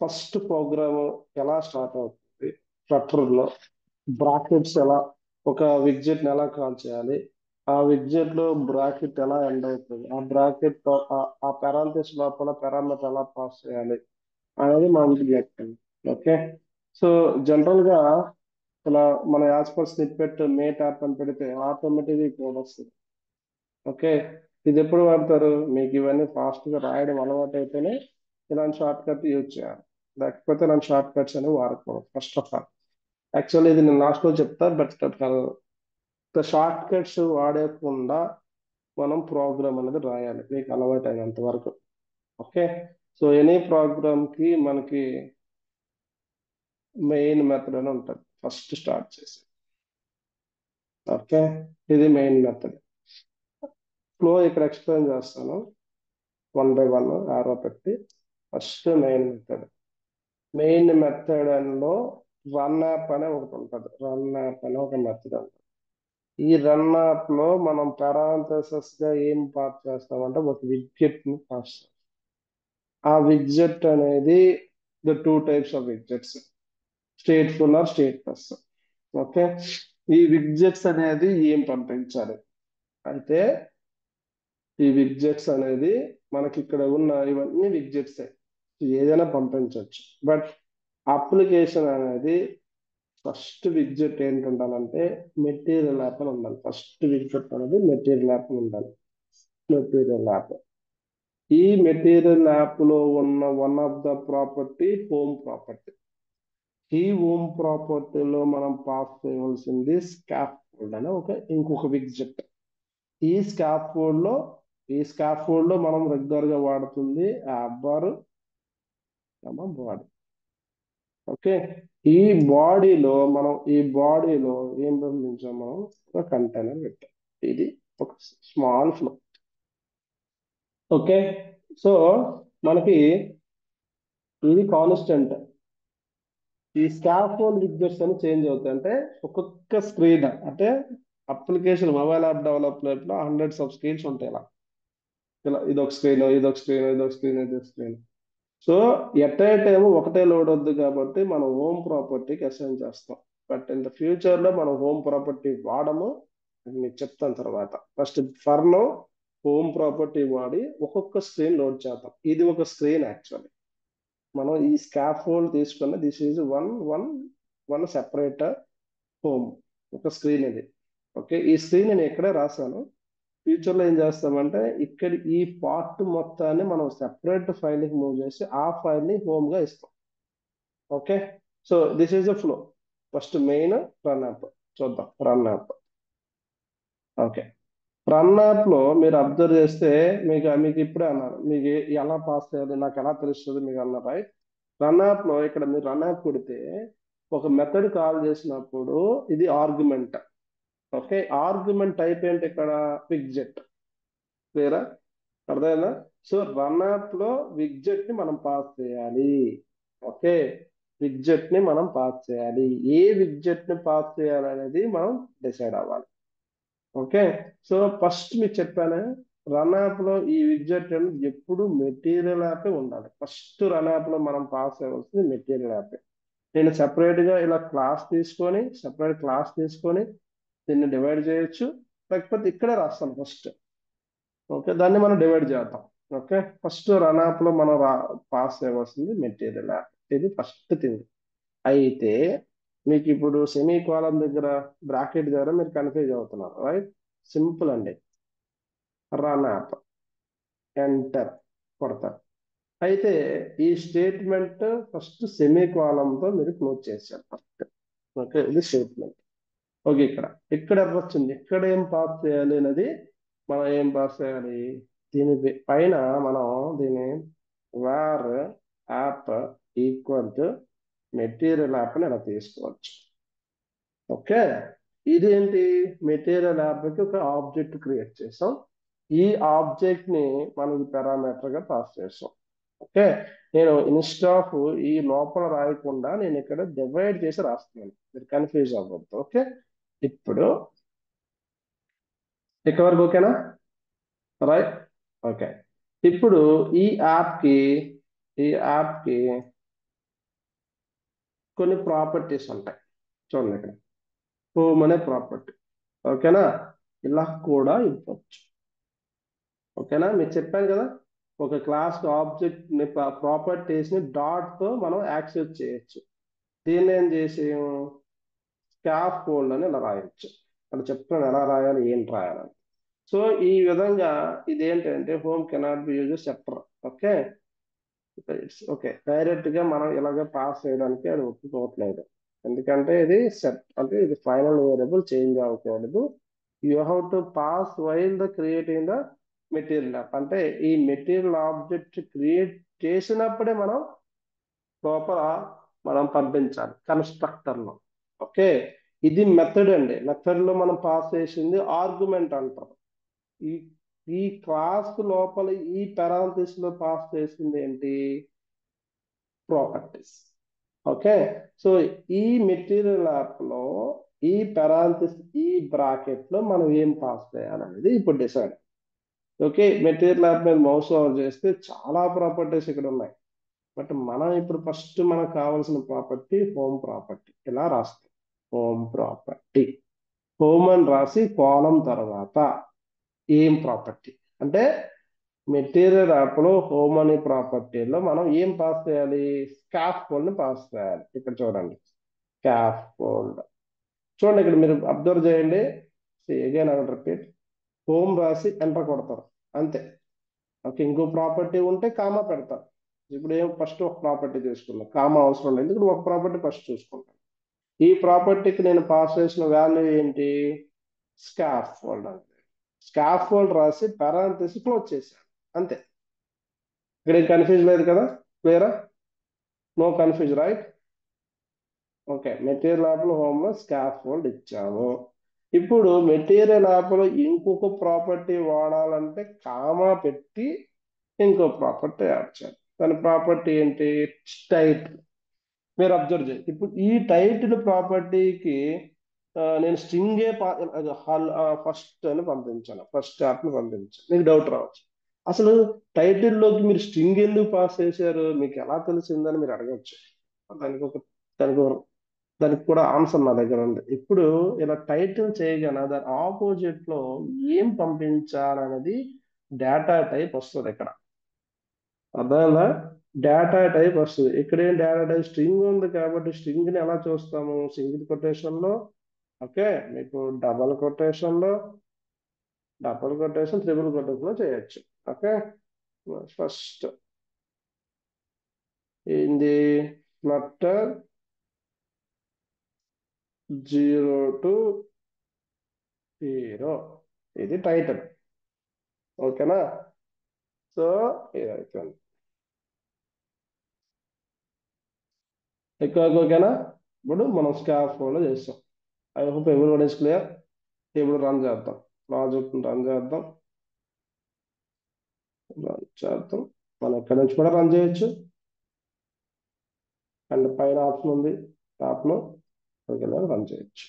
First programme ఎలా start అవుతుంది ఫ్లటర్లో, brackets ఎలా, ఒక విడ్జెట్ ఎలా కాల్ చేయాలి, ఆ విడ్జెట్ లో బ్రాకెట్ ఎలా ఎండ్ అవుతుంది, ఆ బ్రాకెట్ ఆ పెరాంథసిస్ లోపల పారామీటర్ ఎలా పాస్ చేయాలి అనేది మామూలుగా చెప్తాను. ఓకే. సో జనరల్ గా ఇలా మన as per snippet mate app అని పెడితే ఆటోమేటిక్గా కోడ్ వస్తుంది. ఓకే. ఇది ఎప్పుడు వాడతారు? మీకు ఇవన్నీ ఫాస్ట్ గా రాయడం అలవాటు అయితేనే ఇలాంటి షార్ట్ కట్ యూజ్ చేయాలి, లేకపోతే ఇలాంటి షార్ట్ కట్స్ అనేవి వాడకూడదు ఫస్ట్ ఆఫ్ ఆల్. యాక్చువల్లీ ఇది నేను లాస్ట్ లో చెప్తా, బట్ షార్ట్ కట్స్ వాడకుండా మనం ప్రోగ్రామ్ అనేది రాయాలి మీకు అలవాటు అయినంత వరకు. ఓకే. సో ఎనీ ప్రోగ్రామ్ కి మనకి మెయిన్ మెథడ్ అని ఉంటుంది ఫస్ట్ స్టార్ట్ చేసి. ఓకే. ఇది మెయిన్ మెథడ్. ఫ్లో ఇక్కడ ఎక్స్ప్లెయిన్ చేస్తాను వన్ బై వన్ ఆరో పెట్టి. First main method. Main method లో రన్ యాప్ అనే ఒకటి ఉంటుంది. రన్ యాప్ అనే ఒక మెథడ్ ఉంటుంది. ఈ రన్ యాప్ లో మనం పారాంథసిస్ గా ఏం పాస్ చేస్తామంటే ఒక విడ్జెట్ ని పాస్ చేస్తాం. ఆ విడ్జెట్ అనేది the two types of widgets, stateful or stateless. Okay. ఈ విడ్జెట్స్ అనేది ఏం పంపించాలి అంటే, ఈ విడ్జెట్స్ అనేది మనకి ఇక్కడ ఉన్న ఇవన్నీ విడ్జెట్స్ ఏదైనా పంపించవచ్చు. బట్ అప్లికేషన్ అనేది ఫస్ట్ విడ్జెట్ ఏంటి ఉండాలంటే మెటీరియల్ యాప్ అని ఉండాలి. ఫస్ట్ విడ్జెట్ అనేది మెటీరియల్ యాప్ అని ఉండాలి. Material app. ఈ మెటీరియల్ యాప్ లో ఉన్న one of the property home property. ఈ హోమ్ ప్రాపర్టీలో మనం పాస్ చేయవలసింది స్కాఫోల్డ్ అనే ఇంకొక విడ్జెట్. ఈ స్కాఫోల్డ్ లో ఈ స్కాఫోల్డ్ లో మనం రెగ్యులర్ గా వాడుతుంది యాప్ బార్, బాడీ. ఓకే. ఈ బాడీలో ఏం పంపించాం మనం? ఒక కంటైనర్ పెట్టాం. ఇది ఒక స్మాల్ ఫ్లో. ఓకే. సో మనకి ఇది కాన్స్టెంట్. ఈ స్కాఫోల్డ్ విడ్జెట్స్ అని చేంజ్ అవుతాయి. అంటే ఒక్కొక్క స్క్రీన్ అంటే అప్లికేషన్ మొబైల్ యాప్ డెవలప్మెంట్ లో హండ్రెడ్స్ ఆఫ్ స్క్రీన్స్ ఉంటాయి. ఇలా ఇలా ఇదొక స్క్రీన్, ఇదొక స్క్రీన్, ఇదొక స్క్రీన్, ఇదొక screen. So at a time ఒకటే లోడ్ వద్దు కాబట్టి మనం హోమ్ ప్రాపర్టీకి అసైన్ చేస్తాం. బట్ ఇన్ ద ఫ్యూచర్ లో మనం హోమ్ ప్రాపర్టీ వాడము, అది మీకు చెప్తాను తర్వాత. First for no home property వాడి ఒక్కొక్క స్క్రీన్ లోడ్ చేద్దాం. ఇది ఒక స్క్రీన్ యాక్చువల్లీ. మనం ఈ స్కాఫోల్డ్ తీసుకున్న this is one one one separator home, ఒక స్క్రీన్ ఇది. ఓకే. ఈ స్క్రీన్ నేను ఎక్కడే రాశాను. ఫ్యూచర్ లో ఏం చేస్తామంటే ఇక్కడ ఈ పార్ట్ మొత్తాన్ని మనం సెపరేట్ ఫైల్ కి మూవ్ చేసి ఆ ఫైల్ ని హోమ్ గా ఇస్తాం. Okay. So this is a flow. First main run app చూద్దాం. Run app. Okay. Run app లో మీరు అబ్జర్వ్ చేస్తే మీకు మీకు ఇప్పుడే అన్నారు మీకు ఎలా పాస్ చేయాలి నాకు ఎలా తెలుస్తుంది మీకు అన్నారు, రైట్? రన్ యాప్ లో ఇక్కడ మీరు రన్ యాప్ కొడితే ఒక మెథడ్ కాల్ చేసినప్పుడు ఇది ఆర్గ్యుమెంట్. ఓకే. ఆర్గ్యుమెంట్ టైప్ ఏంటి ఇక్కడ? విడ్జెట్. క్లియరా? అర్థమైందా? సో రన్ యాప్ లో విడ్జెట్ ని మనం పాస్ చేయాలి. ఓకే. విడ్జెట్ ని మనం పాస్ చేయాలి. ఏ విడ్జెట్ ని పాస్ చేయాలనేది మనం డిసైడ్ అవ్వాలి. ఓకే. సో ఫస్ట్ మీకు చెప్పాను, రన్ యాప్ లో ఈ విడ్జెట్ అనేది ఎప్పుడు మెటీరియల్ యాప్ ఉండాలి. ఫస్ట్ రన్ యాప్ లో మనం పాస్ అవ్వాల్సింది మెటీరియల్ యాప్. నేను సెపరేట్ గా ఇలా సెపరేట్ క్లాస్ తీసుకొని దీన్ని డివైడ్ చేయొచ్చు, లేకపోతే ఇక్కడే రాస్తాను ఫస్ట్. ఓకే. దాన్ని మనం డివైడ్ చేద్దాం. ఓకే. ఫస్ట్ రన్ యాప్ లో మనం పాస్ చేయవలసింది మెటీరియల్ యాప్. ఇది ఫస్ట్ థింగ్. అయితే మీకు ఇప్పుడు సెమీ కాలం దగ్గర బ్రాకెట్ దగ్గర మీరు కన్ఫ్యూజ్ అవుతున్నారు, రైట్? సింపుల్ అండి. రన్ యాప్ ఎంటర్ కొడతారు. అయితే ఈ స్టేట్మెంట్ ఫస్ట్ సెమీ కాలంతో మీరు క్లోజ్ చేశారు ఫస్ట్. ఓకే. ఇది స్టేట్మెంట్. ఓకే. ఇక్కడ వచ్చింది. ఇక్కడ ఏం పాస్ చేయాలి అనేది మనం ఏం పాస్ చేయాలి? దీని పైన మనం దీని war app equal to material app అని ఇలా తీసుకోవచ్చు. ఓకే. ఇదేంటి? మెటీరియల్ యాప్ కి ఒక ఆబ్జెక్ట్ క్రియేట్ చేసాం. ఈ ఆబ్జెక్ట్ ని మనం పారామీటర్ గా పాస్ చేసాం. ఓకే. నేను ఇన్స్టా ఆఫ్ ఈ లోపల రాయకుండా నేను ఇక్కడ డివైడ్ చేసి రాస్తున్నాను, మీరు కన్ఫ్యూజ్ అవ్వద్దు. ఓకే. ఇప్పుడు ఇక్కడ వరకు ఓకేనా? రైట్. ఓకే. ఇప్పుడు ఈ యాప్ కి కొన్ని ప్రాపర్టీస్ ఉంటాయి. చూడండి ఇక్కడ హోమ్ అనే ప్రాపర్టీ. ఓకేనా? ఇలా కూడా ఇవ్వచ్చు. ఓకేనా? మీకు చెప్పాను కదా, ఒక క్లాస్ ఆబ్జెక్ట్ ని ప్రాపర్టీస్ ని డాట్ తో మనం యాక్సెస్ చేయొచ్చు. దీన్ని ఏం చేసి స్కాఫ్ ఫోల్డ్ అని ఇలా రాయొచ్చు. అని చెప్తున్నాను ఎలా రాయాలి, ఏంటి రాయాలని. సో ఈ విధంగా ఇదేంటంటే home cannot be use సెప్టర్. Okay, okay, direct గా మనం ఇలాగ పాస్ చేయడానికి అది ఒప్పుకోవట్లేదు. ఎందుకంటే ఇది సెట్, అంటే ఇది ఫైనల్ వేరియబుల్ చేంజ్ అవ్వకూడదు. You have to pass while the creating the material app. అంటే ఈ మెటీరియల్ ఆబ్జెక్ట్ క్రియేట్ చేసినప్పుడే మనం లోపల మనం పంపించాలి కన్స్ట్రక్టర్ లో. ఓకే, ఇది మెథడ్ అండి. మెథడ్ లో మనం పాస్ చేసింది ఆర్గ్యుమెంట్ అంటారు. ఈ ఈ క్లాస్ లోపల ఈ పెరాంథసిస్ లో పాస్ చేసింది ఏంటి, ప్రాపర్టీస్. ఓకే, సో ఈ మెటీరియల్ యాప్ లో ఈ పెరాంథసిస్ ఈ బ్రాకెట్ లో మనం ఏం పాస్ చేయాలనేది ఇప్పుడు డిసైడ్. ఓకే, మెటీరియల్ యాప్ మీద మౌస్ ఓవర్ చేస్తే చాలా ప్రాపర్టీస్ ఇక్కడ ఉన్నాయి. బట్ మనం ఇప్పుడు ఫస్ట్ మనకు కావాల్సిన ప్రాపర్టీ హోమ్ ప్రాపర్టీ. ఇలా రాస్తాం, హోమ్ ప్రాపర్టీ. హోమ్ అని రాసి కాలం తర్వాత ఏం ప్రాపర్టీ అంటే మెటీరియల్ యాప్ లో హోమ్ అనే ప్రాపర్టీలో మనం ఏం పాస్ చేయాలి, స్కాఫ్ ఫోల్డ్ ని పాస్ చేయాలి. ఇక్కడ చూడండి, స్కాఫ్ ఫోల్డ్. చూడండి ఇక్కడ మీరు అబ్జర్వ్ చేయండి. Again I will repeat. Home రాసి ఎంటర్ కొడతారు, అంతే. ఓకే, ఇంకో ప్రాపర్టీ ఉంటే కామా పెడతారు. ఇప్పుడు ఏం ఫస్ట్ ఒక ప్రాపర్టీ తీసుకుందాం, కామా అవసరం లేదు, ఇప్పుడు ఒక ప్రాపర్టీ ఫస్ట్ చూసుకుంటాం. ఈ ప్రాపర్టీకి నేను పాస్ చేసిన వాల్యూ ఏంటి, స్కాఫ్ ఫోల్డ్. అంతే, స్కాఫ్ ఫోల్డ్ రాసి పారాంథసిస్ క్లోజ్ చేశాను, అంతే. ఇక్కడ ఏం కన్ఫ్యూజ్ లేదు కదా, క్లియరా? No confuse, right? Okay, material app లో హోమ్ లో స్కాఫ్ ఫోల్డ్ ఇచ్చాము. ఇప్పుడు మెటీరియల్ యాప్ లో ఇంకొక ప్రాపర్టీ వాడాలంటే కామా పెట్టి ఇంకో ప్రాపర్టీ యాడ్ చేయాలి. దాని ప్రాపర్టీ ఏంటి, టైటిల్. మీరు అబ్జర్వ్ చేయండి, ఇప్పుడు ఈ టైటిల్ ప్రాపర్టీకి నేను స్ట్రింగే ఫస్ట్ అని పంపించాను, ఫస్ట్ యాప్ ని పంపించాను. మీకు డౌట్ రావచ్చు, అసలు టైటిల్లోకి మీరు స్ట్రింగ్ ఎందుకు పాస్ చేశారు, మీకు ఎలా తెలిసిందని మీరు అడగచ్చు. దానికి ఒక దానికి ఒక- దానికి కూడా ఆన్సర్ నా దగ్గర ఉంది. ఇప్పుడు ఇలా టైటిల్ చేయగానే దాని ఆపోజిట్ లో ఏం పంపించాలనేది డేటా టైప్ వస్తుంది ఇక్కడ. అర్థమైందా? డేటా టైప్ వస్తుంది. ఇక్కడ ఏం డేటా టైప్ స్ట్రింగ్ ఉంది కాబట్టి స్ట్రింగ్ ని ఎలా చూస్తాము, సింగిల్ కొటేషన్ లో. ఓకే, మీకు డబుల్ కొటేషన్ ట్రిపుల్ కొటేషన్ లో చేయొచ్చు. ఓకే, ఫస్ట్ ఏంది, ఫ్లట్టర్ 0 to 0, ఇది టైటిల్. ఓకేనా? సో ఇది అయిపోయింది. ఎక్కువ ఓకేనా? ఇప్పుడు మనం స్కాఫ్ లో చేస్తాం. I hope everyone is clear. ఇప్పుడు రన్ చేద్దాం, ప్రాజెక్ట్ రన్ చేద్దాం. రన్ చేద్దాం, మనం ఎక్కడి నుంచి కూడా రన్ చేయొచ్చు. అండ్ పైన ఆప్షన్ ఉంది టాప్ లో, ఓకేనా, రన్ చేయొచ్చు.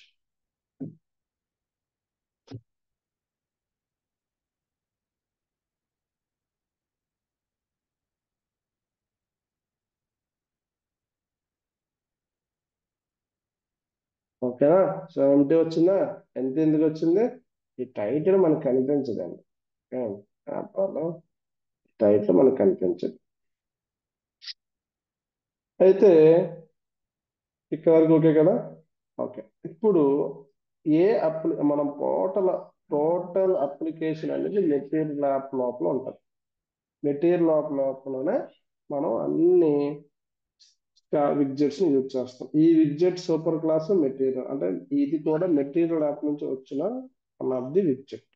ఓకేనా? 70 వచ్చిందా? ఎంత ఎందుకు వచ్చింది, ఈ టైటిల్ మనకు కనిపించదండి. టైటిల్ మనకు కనిపించదు. అయితే ఇక్కడ వరకు ఓకే కదా? ఓకే, ఇప్పుడు మనం టోటల్ అప్లికేషన్ అనేది మెటీరియల్ యాప్ లోపల ఉంటుంది. మెటీరియల్ యాప్ లోపలనే మనం అన్ని విడ్జెట్స్ ని యూజ్ చేస్తాం. ఈ విడ్జెట్ సూపర్ క్లాస్ మెటీరియల్, అంటే ఇది కూడా మెటీరియల్ యాప్ నుంచి వచ్చిన one of the widget.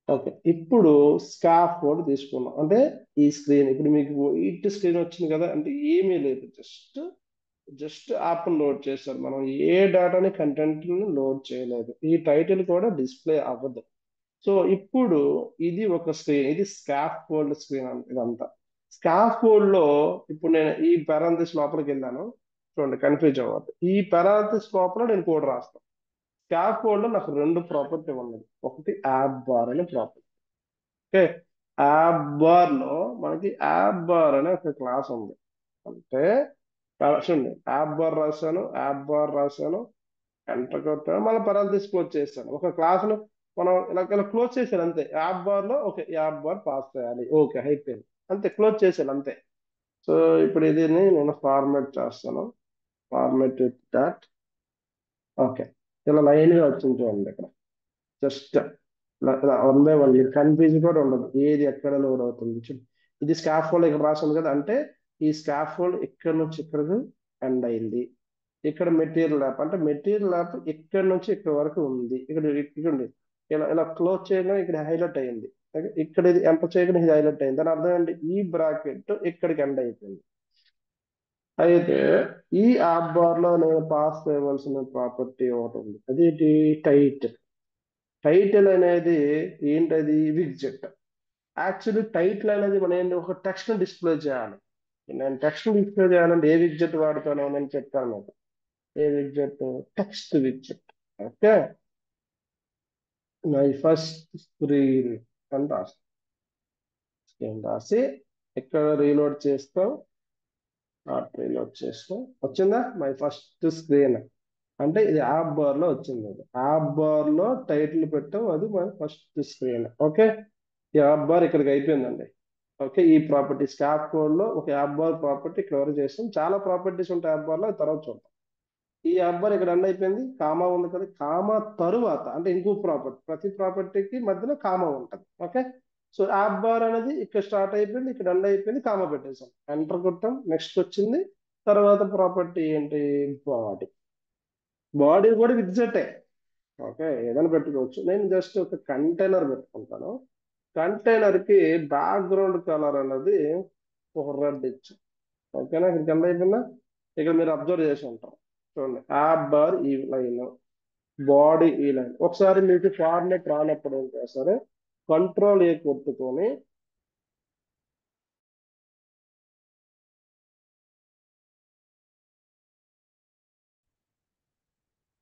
Okay, ఇప్పుడు స్కాఫ్ కోడ్ తీసుకున్నాం. అంటే ఈ స్క్రీన్ ఇప్పుడు మీకు ఇటు స్క్రీన్ వచ్చింది కదా, అంటే ఏమీ లేదు, జస్ట్ యాప్ లోడ్ చేస్తారు. మనం ఏ డేటాని కంటెంట్ లోడ్ చేయలేదు, ఈ టైటిల్ కూడా డిస్ప్లే అవ్వదు. సో ఇప్పుడు ఇది ఒక స్క్రీన్, ఇది స్కాఫ్ ఫోల్డ్ స్క్రీన్ ఇదంతా. స్కాఫ్ ఫోల్డ్ లో ఇప్పుడు నేను ఈ పారాంథసిస్ లోపలికి వెళ్ళాను. చూడండి, కన్ఫ్యూజ్ అవ్వద్దు. ఈ పారాంథసిస్ లోపల నేను కోడ్ రాస్తాను. స్కాఫ్ ఫోల్డ్ లో నాకు రెండు ప్రాపర్టీ ఉన్నది. ఒకటి యాప్ బార్ అనే ప్రాపర్టీ. ఓకే, యాప్ బార్ లో మనకి యాప్ బార్ అనే ఒక క్లాస్ ఉంది. అంటే చూడండి, యాప్ బార్ రాశాను, యాప్ బార్ రాశాను, ఎంటర్ కొట్టాను, మళ్ళీ పరాంతసిస్ క్లోజ్ చేస్తాను. ఒక క్లాసును మనం ఇలా క్లోజ్ చేశాను అంతే. యాప్ బార్ లో ఓకే, యాప్ బార్ పాస్ చేయాలి, ఓకే అయిపోయింది, అంతే, క్లోజ్ చేశాను అంతే. సో ఇప్పుడు ఇది నేను ఫార్మాట్ చేస్తాను, ఫార్మాట్ విత్ దాట్. ఓకే, ఇలా లైన్ గా వచ్చింది చూడండి ఇక్కడ. జస్ట్ ఇలా 1 by 1, మీరు కన్ఫ్యూజ్ కూడా ఉండదు ఏది ఎక్కడ లోడ్ అవుతుంది. ఇది స్కాఫ్ ఫోల్డ్ ఇక్కడ రాసింది కదా, అంటే ఈ స్కాఫ్ ఫోల్డ్ ఇక్కడ నుంచి ఇక్కడికి ఎండ్ అయింది. ఇక్కడ మెటీరియల్ ల్యాప్ అంటే మెటీరియల్ ల్యాప్ ఇక్కడ నుంచి ఇక్కడ వరకు ఉంది. ఇక్కడ ఉంది. ఇలా క్లోజ్ చేయడం ఇక్కడ హైలైట్ అయ్యింది. ఇక్కడ ఇది ఎంటర్ చేయడం ఇది హైలైట్ అయింది. దాని అర్థం ఏంటి, ఈ బ్రాకెట్ ఇక్కడికి ఎండ్ అయిపోయింది. అయితే ఈ యాప్ బార్ లో నేను పాస్ చేయవలసిన ప్రాపర్టీ ఒకటి ఉంది, అది టైటిల్. టైటిల్ అనేది ఏంటది, విడ్జెట్. యాక్చువల్లీ టైటిల్ అనేది మనం ఏంటి, ఒక టెక్స్ట్ డిస్ప్లే చేయాలి. నేను టెక్స్ట్ డిస్ప్లే చేయాలంటే ఏ విడ్జెట్ వాడతానో నేను చెప్తాను మీకు. ఏ widget, text widget. Okay, my first screen అని రాస్తాం. స్క్రీన్ రాసి ఇక్కడ రీలోడ్ చేస్తాం, రీలోడ్ చేస్తాం. వచ్చిందా మై ఫస్ట్ స్క్రీన్, అంటే ఇది యాప్ బార్ లో వచ్చింది. అది యాప్ బార్ లో టైటిల్ పెట్టాం, అది మన ఫస్ట్ స్క్రీన్. ఓకే, ఈ యాప్ బార్ ఇక్కడికి అయిపోయిందండి. ఓకే, ఈ ప్రాపర్టీ స్కాప్ కోడ్ లో ఒక యాప్ బార్ ప్రాపర్టీ ఇక్కడ వరకు చేస్తాం. చాలా ప్రాపర్టీస్ ఉంటాయి యాప్ బార్ లో, అది తర్వాత చూద్దాం. ఈ యాప్ బార్ ఇక్కడ ఎండ్ అయిపోయింది, కామా ఉంది కదా, కామా తరువాత అంటే ఇంకో ప్రాపర్టీ, ప్రతి ప్రాపర్టీకి మధ్యలో కామా ఉంటుంది. ఓకే, సో యాప్ బార్ అనేది ఇక్కడ స్టార్ట్ అయిపోయింది, ఇక్కడ ఎండ్ అయిపోయింది, కామా పెట్టేసాం, ఎంటర్ కొట్టాం, నెక్స్ట్ వచ్చింది. తర్వాత ప్రాపర్టీ ఏంటి, బాడీ. బాడీ కూడా విడ్జెటే. ఓకే, ఏదైనా పెట్టుకోవచ్చు. నేను జస్ట్ ఒక కంటైనర్ పెట్టుకుంటాను. కంటైనర్ కి బ్యాక్గ్రౌండ్ కలర్ అనేది ఒక రెడ్ ఇచ్చు. ఓకేనా, ఇక్కడ కింద అయిపోయిందా. ఇక్కడ మీరు అబ్జర్వ్ చేసి ఉంటారు, చూడండి, యాప్ బార్ ఈ లైన్, బాడీ ఈ లైన్. ఒకసారి మీకు ఫార్మెట్ రానప్పుడు ఏం చేస్తారు, కంట్రోల్ ఏ కొట్టుకొని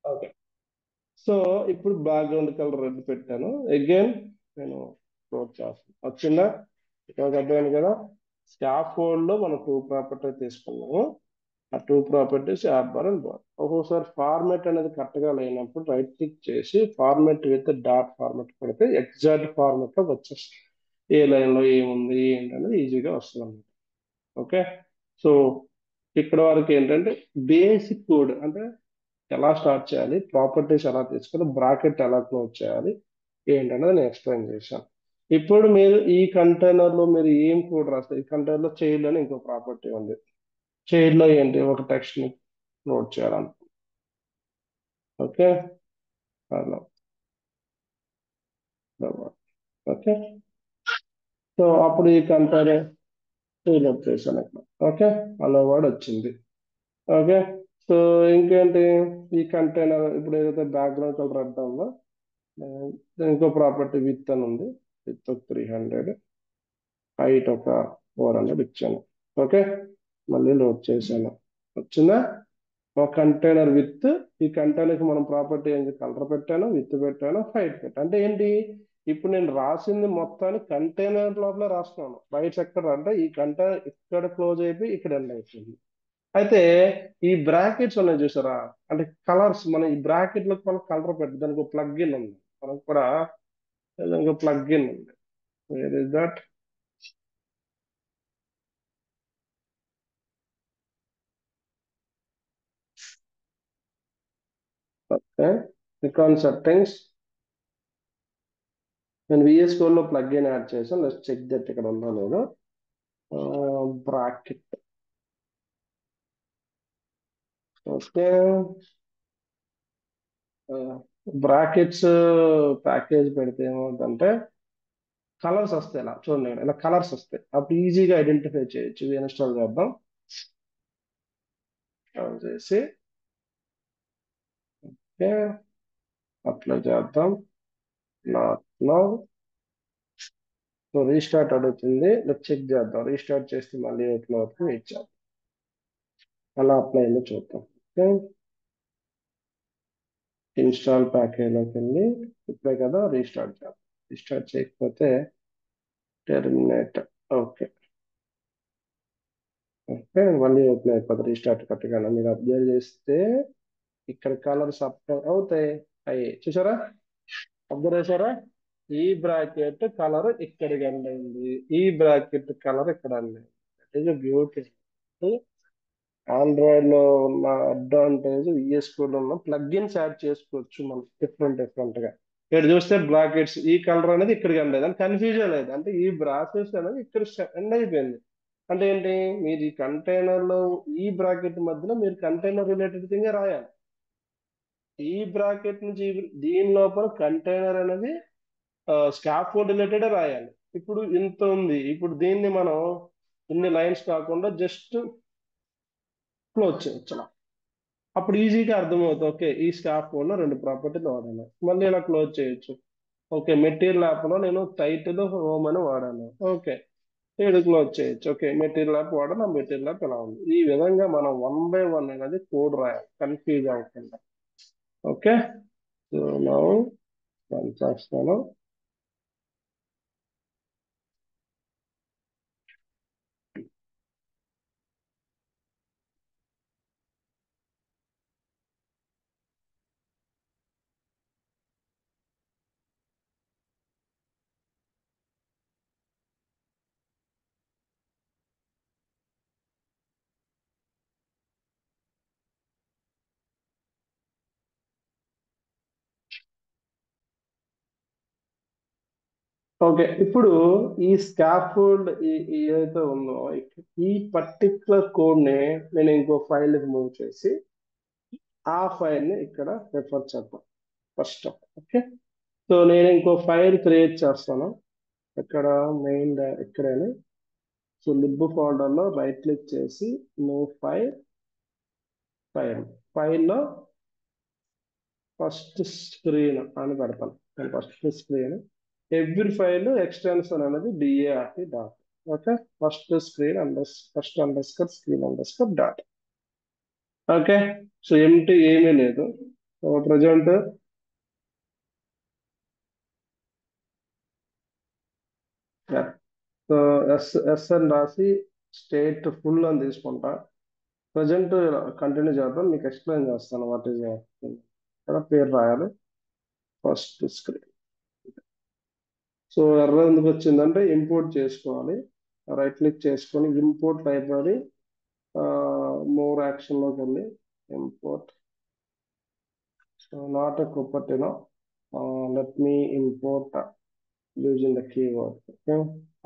ఓకే. సో ఇప్పుడు బ్యాక్గ్రౌండ్ కలర్ రెడ్ పెట్టాను. అగైన్ నేను క్లోజ్ చేస్తాను. వచ్చిందా, ఇక్కడ అర్థమైంది కదా. స్కాఫ్ ఫోల్డ్ లో మనం 2 ప్రాపర్టీ తీసుకున్నాము. ఆ 2 properties app bar and bar. ఒక్కొక్కసారి ఫార్మెట్ అనేది కరెక్ట్ గా లేనప్పుడు రైట్ క్లిక్ చేసి ఫార్మెట్ విత్ డాట్ ఫార్మెట్ పెడితే ఎగ్జాక్ట్ ఫార్మెట్ లో వచ్చేస్తుంది. ఏ లైన్ లో ఏముంది ఏంటి అనేది ఈజీగా వస్తుంది అన్నమాట. ఓకే, సో ఇక్కడ వరకు ఏంటంటే బేసిక్ కోడ్, అంటే ఎలా స్టార్ట్ చేయాలి, ప్రాపర్టీస్ ఎలా తీసుకొని బ్రాకెట్ ఎలా క్లోజ్ చేయాలి ఏంటనేది నేను ఎక్స్ప్లెయిన్ చేశాను. ఇప్పుడు మీరు ఈ కంటైనర్ లో మీరు ఏం కోడ్ రాస్తారు, ఈ కంటైనర్ లో చైల్డ్ అని ఇంకో ప్రాపర్టీ ఉంది. చైల్డ్ లో ఏంటి, ఒక టెక్స్ట్ ని లోడ్ చేయాలను. ఓకే, అలా. ఓకే, సో అప్పుడు ఈ కంటైనర్ లోడ్ చేశాను ఇక్కడ. ఓకే, అలా వర్డ్ వచ్చింది. ఓకే, సో ఇంకేంటి, ఈ కంటైనర్ ఇప్పుడు ఏదైతే బ్యాక్గ్రౌండ్ కలర్ అడ్డంలో ఇంకో ప్రాపర్టీ విత్ అని ఉంది. విత్ 300, హైట్ ఒక 400 ఇచ్చాను. ఓకే, మళ్ళీ లోడ్ చేశాను. వచ్చిందా, ఒక కంటైనర్ విత్, ఈ కంటైనర్ కి మనం ప్రాపర్టీ ఏంటి, కలర్ పెట్టాను, విత్ పెట్టాను, హైట్ పెట్టాను. అంటే ఏంటి, ఇప్పుడు నేను రాసింది మొత్తాన్ని కంటైనర్ లోపల రాస్తున్నాను, బయట ఎక్కడ అంటే ఈ కంటైనర్ ఇక్కడ క్లోజ్ అయిపోయి ఇక్కడ ఎండ్ అయిపోయింది. అయితే ఈ బ్రాకెట్స్ ఉన్నాయి చూసారా, అంటే కలర్స్, మనం ఈ బ్రాకెట్ లో మనం కలర్ పెట్టి దానికి ప్లగ్ ఇన్ ఉంది. మనకు కూడా దానికి ప్లగ్ ఇన్ ఉంది. Where is that, okay, account settings. నేను విఎస్ కోడ్ లో ప్లగ్ ఇన్ యాడ్ చేసాను. లెట్స్ చెక్ దట్ ఇక్కడ ఉందో లేదో. బ్రాకెట్, ఓకే, బ్రాకెట్స్ ప్యాకేజ్ పెడితే ఏమవుతుందంటే కలర్స్ వస్తాయి. ఇలా చూడండి, ఇలా కలర్స్ వస్తాయి, అప్పుడు ఈజీగా ఐడెంటిఫై చేయొచ్చు. ఇది ఇన్స్టాల్ చేద్దాం, ఇన్స్టాల్ చేసి ఓకే అప్లై చేద్దాం. Not now. సో రీస్టార్ట్ అడుగుతుంది, చెక్ చేద్దాం. రీస్టార్ట్ చేస్తే మళ్ళీ ఎట్లా అవుతుంది వెయిట్ చేద్దాం. అలా అప్లై అయిందో చూద్దాం. ఓకే, ఇన్స్టాల్ ప్యాకేజ్లోకి వెళ్ళి ఇప్పుడే కదా రీస్టార్ట్ చేద్దాం. రీస్టార్ట్ చేయకపోతే టెర్మినేట్. ఓకే, ఓకే, మళ్ళీ ఓపెన్ అయిపోతుంది రీస్టార్ట్ కట్టగానే. మీరు అబ్జర్వ్ చేస్తే ఇక్కడ కలర్స్ అప్ అవుతాయి. అయ్యి చూసారా, అబ్జర్వ్ చేశారా? ఈ బ్రాకెట్ కలర్ ఇక్కడికి ఎండ్ అయింది, ఈ బ్రాకెట్ కలర్ ఇక్కడ ఎండ్ అయింది. It is beautiful. ఆండ్రాయిడ్ లో ఉన్న అడ్వాంటేజ్, విఎస్ కోడ్ లో ఉన్న ప్లగ్ఇన్స్ యాడ్ చేసుకోవచ్చు మనం డిఫరెంట్ డిఫరెంట్ గా. ఇక్కడ చూస్తే బ్రాకెట్స్ ఈ కలర్ అనేది ఇక్కడికి ఎండ్ అయింది, అని కన్ఫ్యూజన్ లేదు. అంటే ఈ బ్రాకెట్స్ అనేది ఇక్కడ ఎండ్ అయిపోయింది. అంటే ఏంటి, మీరు ఈ కంటైనర్ లో ఈ బ్రాకెట్ మధ్యలో మీరు కంటైనర్ రిలేటెడ్ థింగ్ రాయాలి. ఈ బ్రాకెట్ నుంచి దీని లోపల కంటైనర్ అనేది స్కాఫోల్డ్ రిలేటెడ్ రాయాలి. ఇప్పుడు ఇంత ఉంది, ఇప్పుడు దీన్ని మనం ఇన్ని లైన్స్ కాకుండా జస్ట్ క్లోజ్ చేయొచ్చు అలా. అప్పుడు ఈజీగా అర్థమవుతుంది. ఓకే, ఈ స్కాఫోల్డ్ లో రెండు ప్రాపర్టీలు వాడాను, మళ్ళీ ఇలా క్లోజ్ చేయొచ్చు. ఓకే, మెటీరియల్ యాప్ లో నేను టైటిల్ హోమ్ అని వాడాను. ఓకే, ఏడు క్లోజ్ చేయొచ్చు. ఓకే, మెటీరియల్ యాప్ వాడాను, ఆ మెటీరియల్ యాప్ ఎలా ఉంది. ఈ విధంగా మనం వన్ బై వన్ అనేది కోడ్ రాయాలి, కన్ఫ్యూజ్ అవ్వకుండా. ఓకే, సో నా రన్ చేస్తాను. ఓకే, ఇప్పుడు ఈ స్కాఫోల్డ్ ఏదైతే ఉందో, ఈ పర్టికులర్ కోడ్ ని నేను ఇంకో ఫైల్ కి మూవ్ చేసి ఆ ఫైల్ ని ఇక్కడ రెఫర్ చేద్దాం ఫస్ట్. ఓకే, సో నేను ఇంకో ఫైల్ క్రియేట్ చేస్తాను. ఇక్కడ మెయిన్ ఇక్కడనే. సో లిబ్ ఫోల్డర్ లో రైట్ క్లిక్ చేసి న్యూ ఫైల్లో ఫస్ట్ స్క్రీన్ అని పెడతాను. First screen every file extension అనేది DART dot. Okay, first underscore screen underscore dot. Okay, so empty ఏమీ లేదు. ప్రజెంట్ సో ఎస్ అని రాసి స్టేట్ ఫుల్ అని తీసుకుంటా. ప్రజెంట్ కంటిన్యూ చేద్దాం, మీకు ఎక్స్ప్లెయిన్ చేస్తాను వాట్ ఈస్ ఇక్కడ పేరు రాయాలి ఫస్ట్ స్క్రీన్. సో ఎర్ర ఎందుకు వచ్చిందంటే ఇంపోర్ట్ చేసుకోవాలి. రైట్ క్లిక్ చేసుకొని ఇంపోర్ట్ లైబ్రరీ, మోర్ యాక్షన్లోకి వెళ్ళి import. So not a Cupertino. Let me import using the keyword. Okay.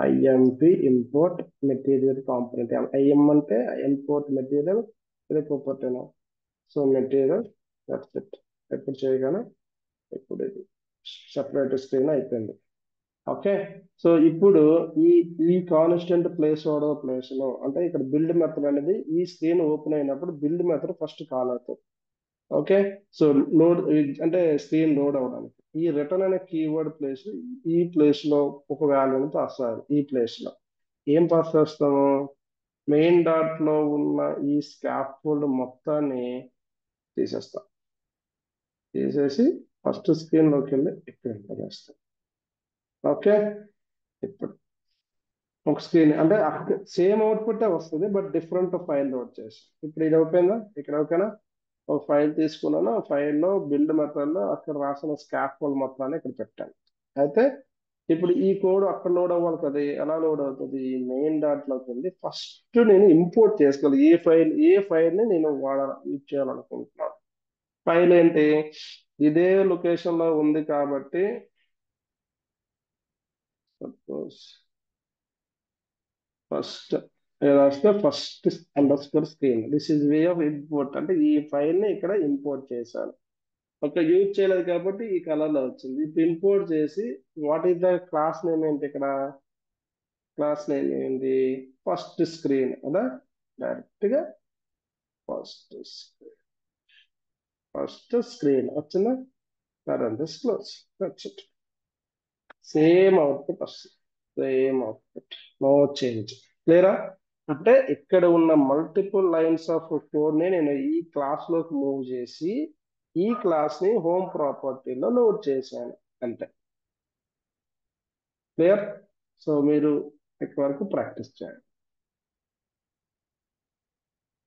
IMP import material component. IM అంటే import material, ఇది Cupertino. So material, that's it. ఎప్పుడు చేయగానే ఇప్పుడు ఇది సపరేట్ స్క్రీన్ అయిపోయింది. Okay, so ఇప్పుడు ఈ ఈ కాన్స్టెంట్ ప్లేస్ హోల్డర్ ప్లేస్ లో, అంటే ఇక్కడ బిల్డ్ మెథడ్ అనేది ఈ స్క్రీన్ ఓపెన్ అయినప్పుడు బిల్డ్ మెథడ్ ఫస్ట్ కాల్ అవుతుంది. ఓకే, సో లోడ్ అంటే స్క్రీన్ లోడ్ అవడానికి ఈ రిటర్న్ అనే కీవర్డ్ ప్లేస్, ఈ ప్లేస్ లో ఒక వాల్యూని పాస్ చేయాలి. ఈ ప్లేస్ లో ఏం పాస్ చేస్తాము, మెయిన్ డాట్ లో ఉన్న ఈ స్కాఫోల్డ్ మొత్తాన్ని తీసేస్తాం. తీసేసి ఫస్ట్ స్క్రీన్ లోకి వెళ్ళి ఇక్కడ ఎంటర్ చేస్తాం. ఓకే, ఇప్పుడు ఒక స్క్రీన్ అంటే సేమ్ అవుట్పుట్ వస్తుంది, బట్ డిఫరెంట్ ఫైల్ లోడ్ చేసి. ఇప్పుడు ఇది అయిపోయిందా, ఇక్కడ ఓకేనా. ఒక ఫైల్ తీసుకున్నాను, ఆ ఫైల్లో బిల్డ్ మెథడ్ లో అక్కడ రాసిన స్కాఫోల్డ్ మొత్తాన్ని ఇక్కడ పెట్టాను. అయితే ఇప్పుడు ఈ కోడ్ అక్కడ లోడ్ అవ్వాలి కదా, ఎలా లోడ్ అవుతుంది, మెయిన్ డాట్ లోకి వెళ్ళి ఫస్ట్ నేను ఇంపోర్ట్ చేసుకోవాలి ఏ ఫైల్ ని నేను యూజ్ చేయాలనుకుంటున్నాను. ఫైల్ ఏంటి, ఇదే లొకేషన్ లో ఉంది కాబట్టి సపోజ్ ఫస్ట్ రాస్తే first underscore screen, this is way of import. అంటే ఈ ఫైల్ ని ఇక్కడ ఇంపోర్ట్ చేశాను. ఒక యూజ్ చేయలేదు కాబట్టి ఈ కలర్ లో వచ్చింది. ఇప్పుడు ఇంపోర్ట్ చేసి what is the class name ఏంటి, ఇక్కడ క్లాస్ నేమ్ ఏంటి, ఫస్ట్ స్క్రీన్ కదా. డైరెక్ట్ గా ఫస్ట్ స్క్రీన్ వచ్చిందా, కరెంట్ క్లోజ్. సేమ్ అవుట్పుట్ వస్తుంది, సేమ్ అవుట్పుట్, నో చేంజ్. క్లియరా. అంటే ఇక్కడ ఉన్న మల్టిపుల్ లైన్స్ ఆఫ్ కోడ్ ని నేను ఈ క్లాస్ లోకి మూవ్ చేసి ఈ క్లాస్ ని హోమ్ ప్రాపర్టీలో లోడ్ చేశాను అంతే. క్లియర్. సో మీరు ఇక్కడ వరకు ప్రాక్టీస్ చేయండి.